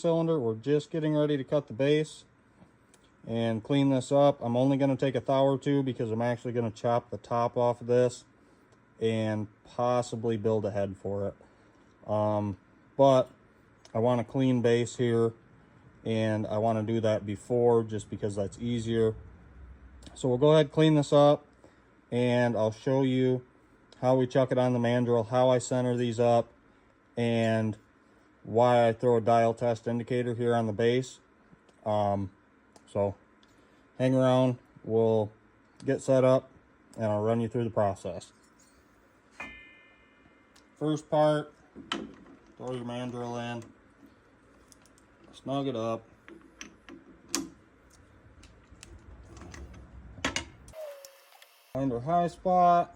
cylinder. We're just getting ready to cut the base and clean this up. I'm only going to take a thou or two because I'm actually going to chop the top off of this and possibly build a head for it. But I want a clean base here, and I want to do that before just because that's easier. So we'll go ahead and clean this up, and I'll show you how we chuck it on the mandrel, how I center these up, and why I throw a dial test indicator here on the base. So hang around, we'll get set up, and I'll run you through the process. First part, throw your mandrel in, snug it up. Find our high spot.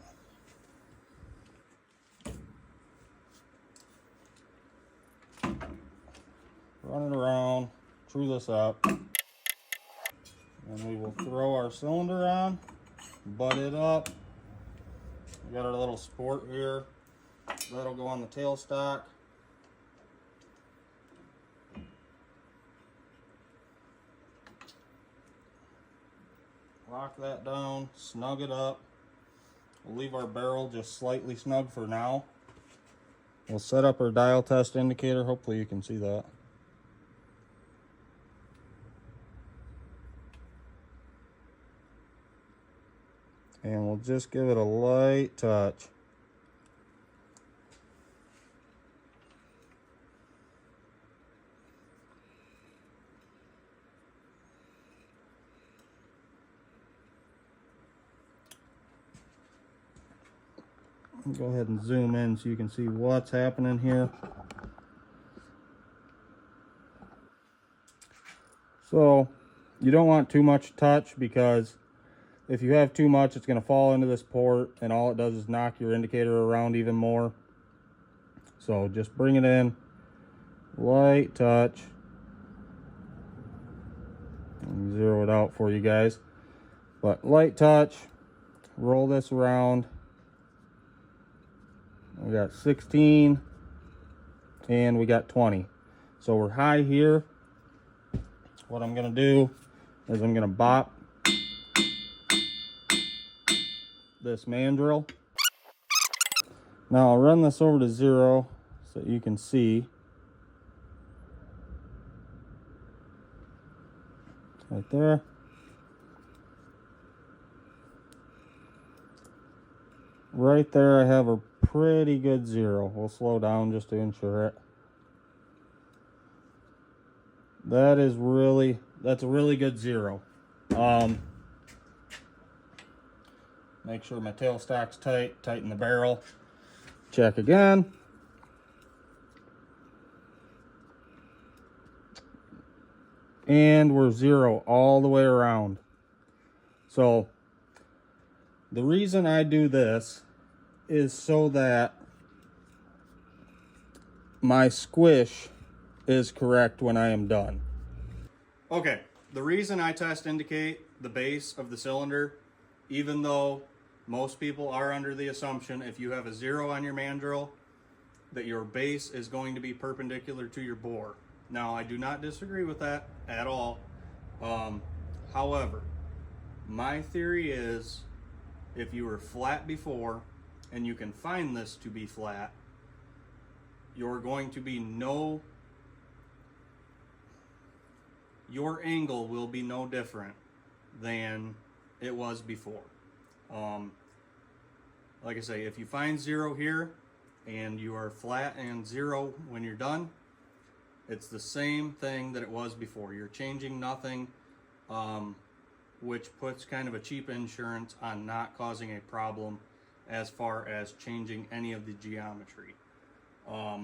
Run it around, true this up. And we will throw our cylinder on, butt it up. We got our little sport here. That'll go on the tailstock. Lock that down, snug it up. We'll leave our barrel just slightly snug for now. We'll set up our dial test indicator. Hopefully you can see that. And we'll just give it a light touch. Go ahead and zoom in so you can see what's happening here. So you don't want too much touch, because if you have too much, it's going to fall into this port, and all it does is knock your indicator around even more. So just bring it in, light touch. Let me zero it out for you guys. But light touch, roll this around. We got 16 and we got 20. So we're high here. What I'm going to do is I'm going to bop this mandrel. Now I'll run this over to 0 so you can see. Right there. Right there I have a pretty good 0. We'll slow down just to ensure it. That's a really good 0. Make sure my tailstock's tight, tighten the barrel. Check again. And we're 0 all the way around. So the reason I do this is so that my squish is correct when I am done. Okay, the reason I test indicate the base of the cylinder, even though most people are under the assumption if you have a 0 on your mandrel that your base is going to be perpendicular to your bore. Now, I do not disagree with that at all. However, my theory is if you were flat before and you can find this to be flat, you're going to be your angle will be no different than it was before. Like I say, if you find 0 here and you are flat and 0 when you're done, it's the same thing that it was before. You're changing nothing, which puts kind of a cheap insurance on not causing a problem as far as changing any of the geometry. I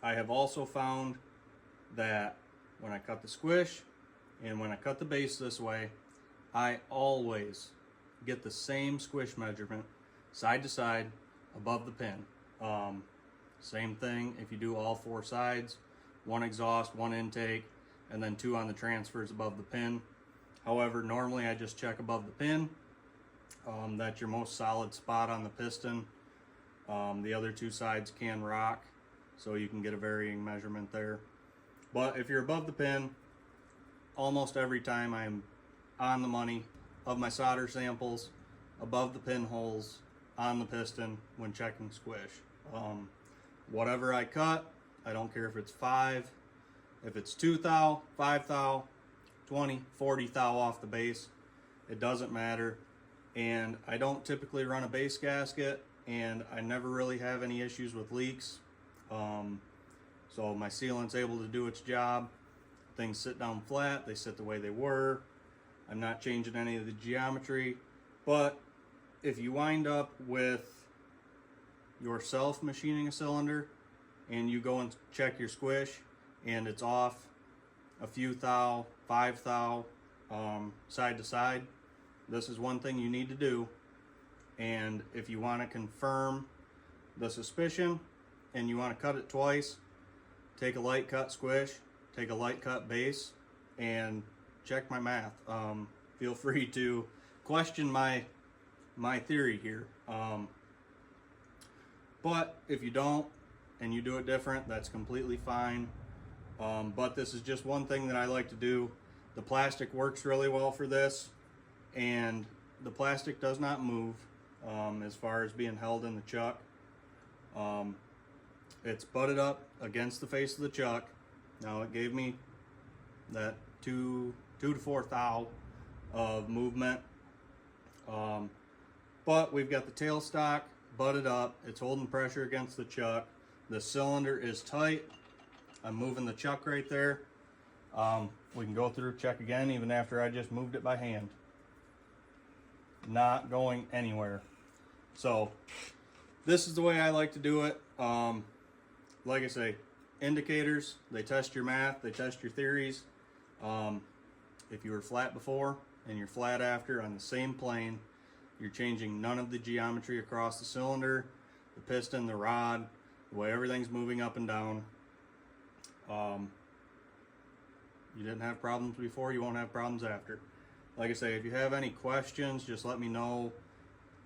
have also found that when I cut the squish and when I cut the base this way, I always get the same squish measurement side to side above the pin. Same thing if you do all 4 sides, 1 exhaust, 1 intake, and then 2 on the transfers above the pin. However, normally I just check above the pin. That's your most solid spot on the piston. The other 2 sides can rock, so you can get a varying measurement there. But if you're above the pin, almost every time I'm on the money of my solder samples, above the pinholes, on the piston when checking squish. Whatever I cut, I don't care if it's 5, if it's 2 thou, 5 thou, 20, 40 thou off the base, it doesn't matter. And I don't typically run a base gasket, and I never really have any issues with leaks. So my sealant's able to do its job. Things sit down flat, they sit the way they were. I'm not changing any of the geometry. But if you wind up with yourself machining a cylinder and you go and check your squish and it's off a few thou, 5 thou, side to side, this is one thing you need to do. And if you want to confirm the suspicion and you want to cut it twice, take a light cut squish, take a light cut base, and check my math. Feel free to question my theory here. But if you don't and you do it different, that's completely fine. But this is just one thing that I like to do. The plastic works really well for this, and the plastic does not move as far as being held in the chuck. It's butted up against the face of the chuck. Now it gave me that 2 to 4 thou of movement. But we've got the tailstock butted up. It's holding pressure against the chuck. The cylinder is tight. I'm moving the chuck right there. We can go through, check again, even after I just moved it by hand. Not going anywhere. So this is the way I like to do it. Like I say, indicators, they test your math, they test your theories. If you were flat before and you're flat after on the same plane, you're changing none of the geometry across the cylinder, the piston, the rod, the way everything's moving up and down. You didn't have problems before, you won't have problems after. Like I say, if you have any questions, just let me know.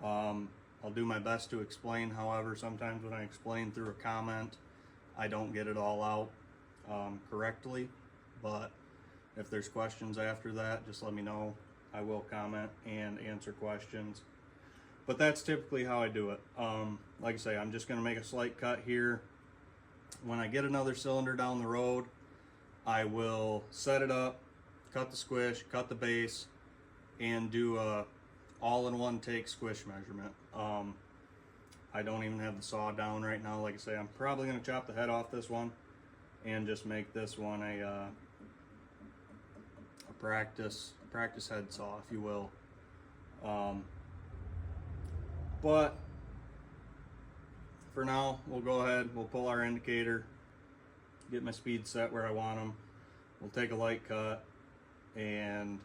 I'll do my best to explain. However, sometimes when I explain through a comment, I don't get it all out correctly. But if there's questions after that, just let me know. I will comment and answer questions. But that's typically how I do it. Like I say, I'm just going to make a slight cut here. When I get another cylinder down the road, I will set it up, cut the squish, cut the base, and do a all-in-one take squish measurement. I don't even have the saw down right now. Like I say, I'm probably going to chop the head off this one and just make this one a practice head saw, if you will. But for now, we'll go ahead, we'll pull our indicator, get my speed set where I want them. We'll take a light cut, and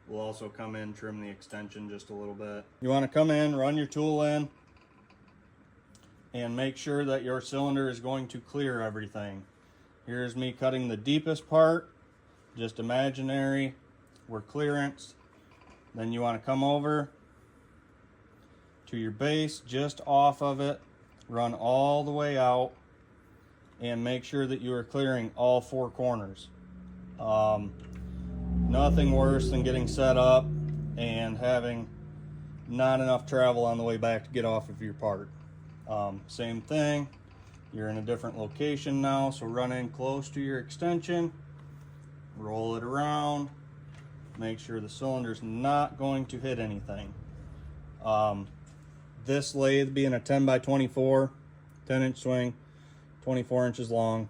we'll also come in, trim the extension just a little bit. You want to come in, run your tool in, and make sure that your cylinder is going to clear everything. Here's me cutting the deepest part, just imaginary, we're clearance. Then you want to come over to your base, just off of it, run all the way out, and make sure that you are clearing all 4 corners. Nothing worse than getting set up and having not enough travel on the way back to get off of your part. Same thing, you're in a different location now, so run in close to your extension, roll it around, make sure the cylinder's not going to hit anything. This lathe being a 10 by 24, 10-inch swing, 24 inches long,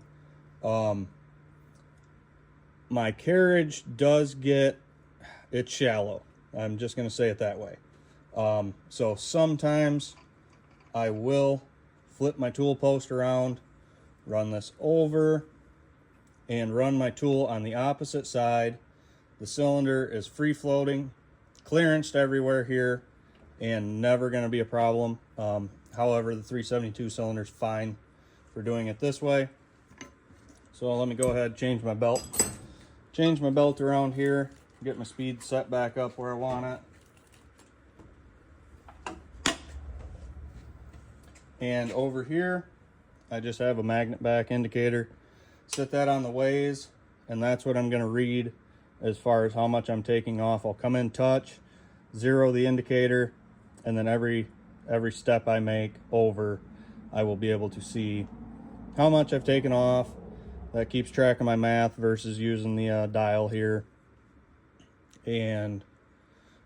my carriage does get, it's shallow. I'm just going to say it that way. So sometimes I will flip my tool post around, run this over, and run my tool on the opposite side. The cylinder is free floating, clearanced everywhere here, and never going to be a problem. However, the 372 cylinder is fine for doing it this way. So let me go ahead and change my belt. Change my belt around here, get my speed set back up where I want it. And over here, I just have a magnet back indicator. Set that on the ways, and that's what I'm going to read as far as how much I'm taking off. I'll come in touch, zero the indicator, and then every step I make over, I will be able to see how much I've taken off. That keeps track of my math versus using the dial here. And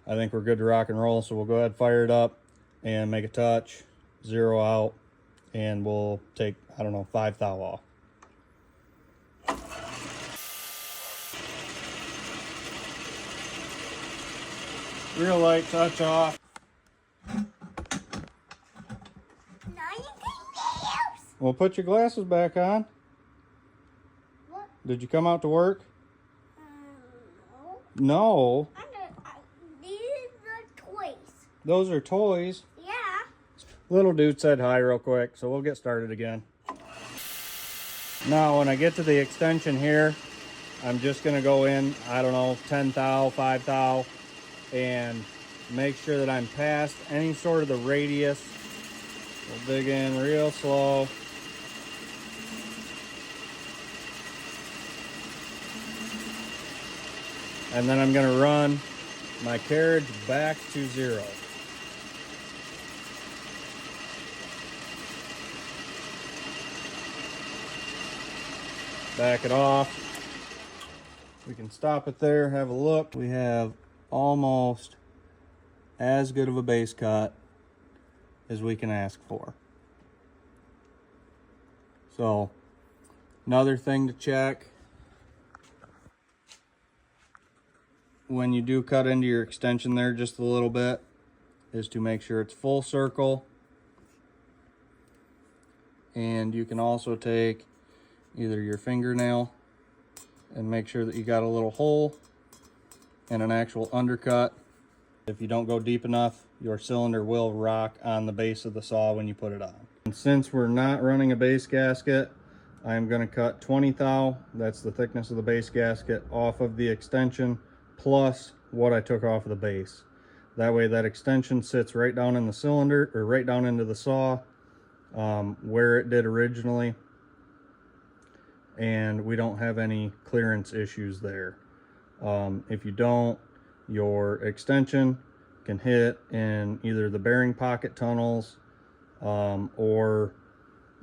I think we're good to rock and roll, so we'll go ahead and fire it up and make a touch, zero out, and we'll take, I don't know, 5 thou off. Real light touch off. Now you can use. Well, put your glasses back on. What? Did you come out to work? No. No. These are toys. Those are toys. Yeah. Little dude said hi real quick, so we'll get started again. Now, when I get to the extension here, I'm just going to go in, I don't know, 10 thou, 5 thou, and make sure that I'm past any sort of the radius. We'll dig in real slow. And then I'm going to run my carriage back to zero. Back it off. We can stop it there, have a look. We have almost as good of a base cut as we can ask for. So, another thing to check when you do cut into your extension there just a little bit is to make sure it's full circle. And you can also take either your fingernail and make sure that you got a little hole and an actual undercut. If you don't go deep enough, your cylinder will rock on the base of the saw when you put it on. And since we're not running a base gasket, I'm going to cut 20 thou, that's the thickness of the base gasket, off of the extension plus what I took off of the base. That way that extension sits right down in the cylinder, or right down into the saw where it did originally, and we don't have any clearance issues there. If you don't, your extension can hit in either the bearing pocket tunnels or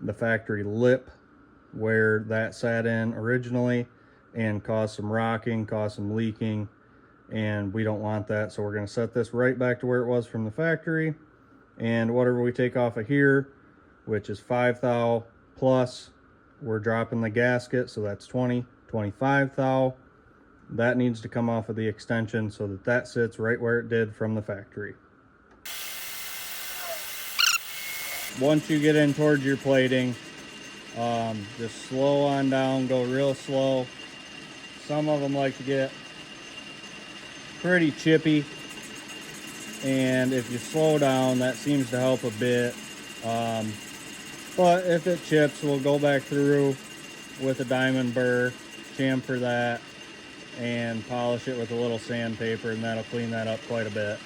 the factory lip where that sat in originally and cause some rocking, cause some leaking, and we don't want that. So we're going to set this right back to where it was from the factory, and whatever we take off of here, which is 5 thou plus, we're dropping the gasket, so that's 25 thou. That needs to come off of the extension so that that sits right where it did from the factory. Once you get in towards your plating, just slow on down, go real slow. Some of them like to get pretty chippy, and if you slow down, that seems to help a bit. But if it chips, we'll go back through with a diamond burr, chamfer that, and polish it with a little sandpaper, and that'll clean that up quite a bit.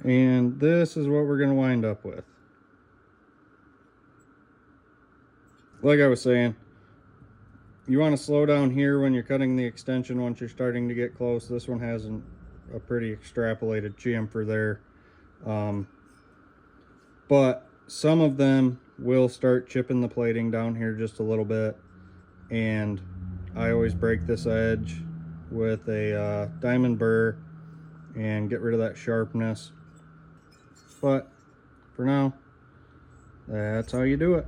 And this is what we're going to wind up with. Like I was saying, you want to slow down here when you're cutting the extension once you're starting to get close. This one has a pretty extrapolated chamfer there. But some of them will start chipping the plating down here just a little bit, and I always break this edge with a diamond burr and get rid of that sharpness. But for now, that's how you do it.